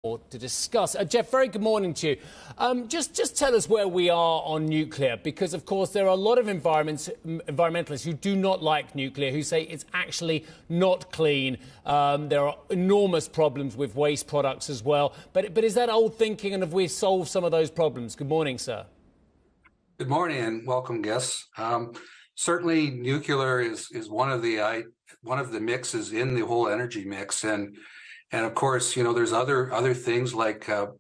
To discuss. Jeff, very good morning to you. Just tell us where we are on nuclear, because, of course, there are a lot of environmentalists who do not like nuclear, who say it's actually not clean. There are enormous problems with waste products as well. But is that old thinking, and have we solved some of those problems? Good morning, sir. Good morning and welcome, guests. Certainly, nuclear is one of the mixes in the whole energy mix, and of course, you know, there's other things like a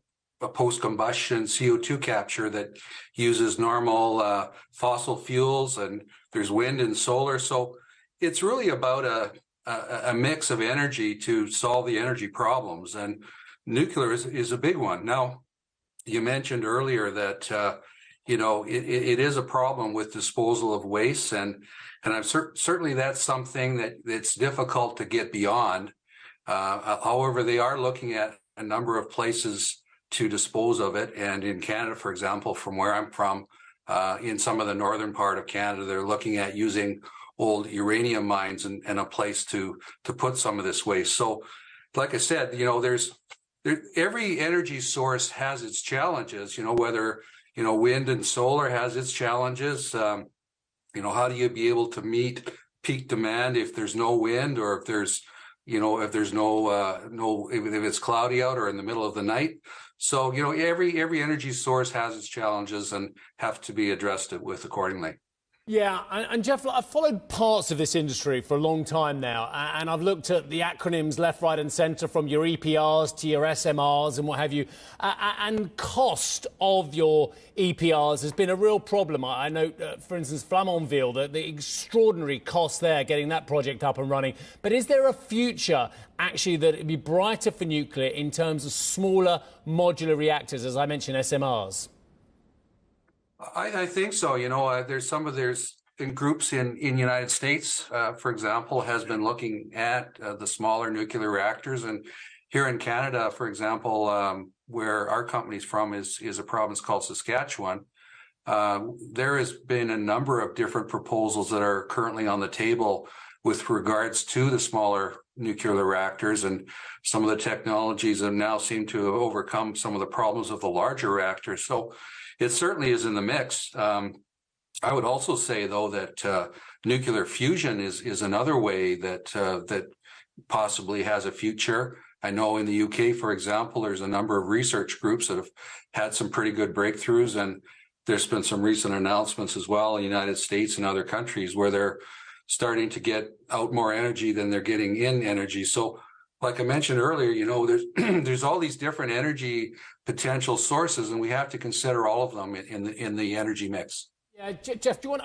post-combustion CO2 capture that uses normal fossil fuels, and there's wind and solar. So it's really about a mix of energy to solve the energy problems, and nuclear is a big one. Now, you mentioned earlier that you know, it is a problem with disposal of waste, and I'm certainly that's something that's difficult to get beyond. However, they are looking at a number of places to dispose of it. And in Canada, for example, from where I'm from, in some of the northern part of Canada, they're looking at using old uranium mines and a place to put some of this waste. So, like I said, you know, every energy source has its challenges, you know, whether, you know, wind and solar has its challenges. You know, how do you be able to meet peak demand if there's no wind, or if there's if it's cloudy out or in the middle of the night? So, you know, every energy source has its challenges and have to be addressed with accordingly. Yeah, and Jeff, I've followed parts of this industry for a long time now, and I've looked at the acronyms left, right and centre, from your EPRs to your SMRs and what have you, and cost of your EPRs has been a real problem. I know, for instance, Flamanville, the extraordinary cost there, getting that project up and running. But is there a future, actually, that it'd be brighter for nuclear in terms of smaller modular reactors, as I mentioned, SMRs? I think so. You know, there's groups in United States, for example, has been looking at the smaller nuclear reactors. And here in Canada, for example, where our company's from is a province called Saskatchewan. There has been a number of different proposals that are currently on the table with regards to the smaller nuclear reactors, and some of the technologies have now seemed to have overcome some of the problems of the larger reactors. So it certainly is in the mix. I would also say, though, that nuclear fusion is another way that possibly has a future. I know in the UK, for example, there's a number of research groups that have had some pretty good breakthroughs, and there's been some recent announcements as well in the United States and other countries where they're starting to get out more energy than they're getting in energy. So, like I mentioned earlier, you know, there's all these different energy potential sources, and we have to consider all of them in the energy mix. Yeah, Jeff, do you want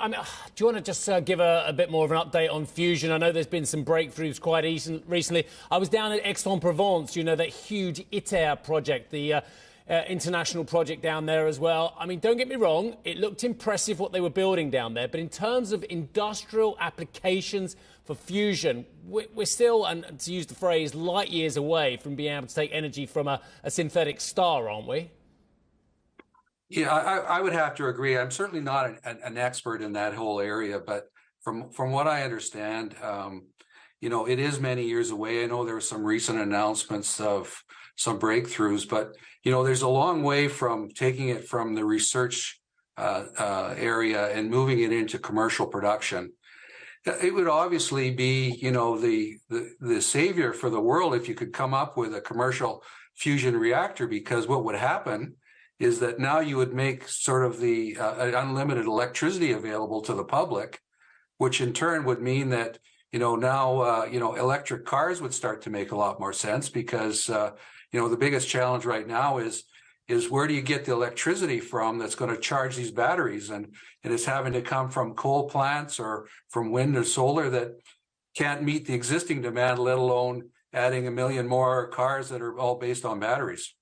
to just give a bit more of an update on fusion? I know there's been some breakthroughs quite recently. I was down at Aix-en-Provence, you know, that huge ITER project, the international project down there as well. I mean, don't get me wrong, it looked impressive what they were building down there, but in terms of industrial applications for fusion, we're still, and to use the phrase, light years away from being able to take energy from a synthetic star, aren't we? Yeah, I would have to agree. I'm certainly not an expert in that whole area, but from what I understand, you know, it is many years away. I know there were some recent announcements of some breakthroughs, but, you know, there's a long way from taking it from the research area and moving it into commercial production. It would obviously be, you know, the savior for the world if you could come up with a commercial fusion reactor, because what would happen is that now you would make sort of the unlimited electricity available to the public, which in turn would mean that, you know, now, you know, electric cars would start to make a lot more sense, because, you know, the biggest challenge right now is where do you get the electricity from that's going to charge these batteries? And it's having to come from coal plants or from wind or solar that can't meet the existing demand, let alone adding 1 million more cars that are all based on batteries.